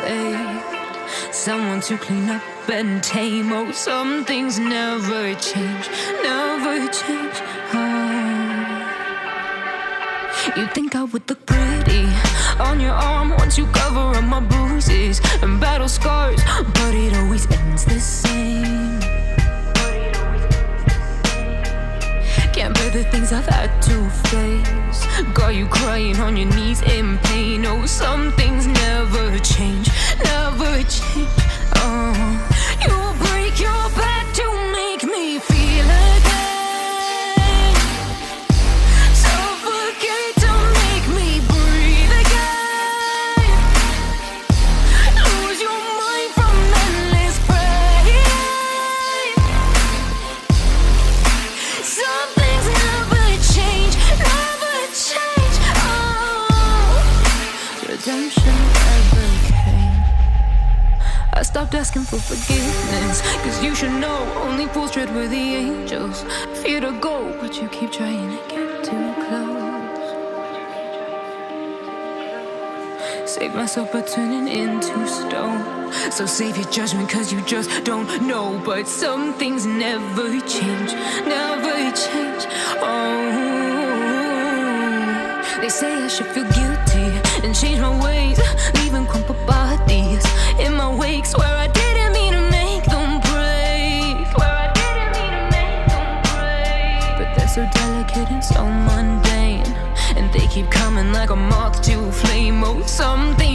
saved, someone to clean up and tame. Oh, some things never change, never change. Oh, you think I would look pretty on your arm once you cover up my bruises and battle scars, but it always ends the same. Can't bear the things I've had to face, got you crying on your knees in pain. Oh, some things never change, never change. Oh, you will break your back to make me feel again, suffocate to make me breathe again, lose your mind from endless pain. Some things never change, never change. Oh, redemption never came. I stopped asking for forgiveness, cause you should know only fools tread with the angels. Fear to go, but you keep trying to get too close. Save myself by turning into stone. So save your judgment cause you just don't know. But some things never change, never change. Oh, they say I should feel guilty and change my ways, leaving crumpled bodies in my wake. Swear I didn't mean to make them break, swear I didn't mean to make them break. But they're so delicate and so mundane, and they keep coming like a moth to a flame. Oh, something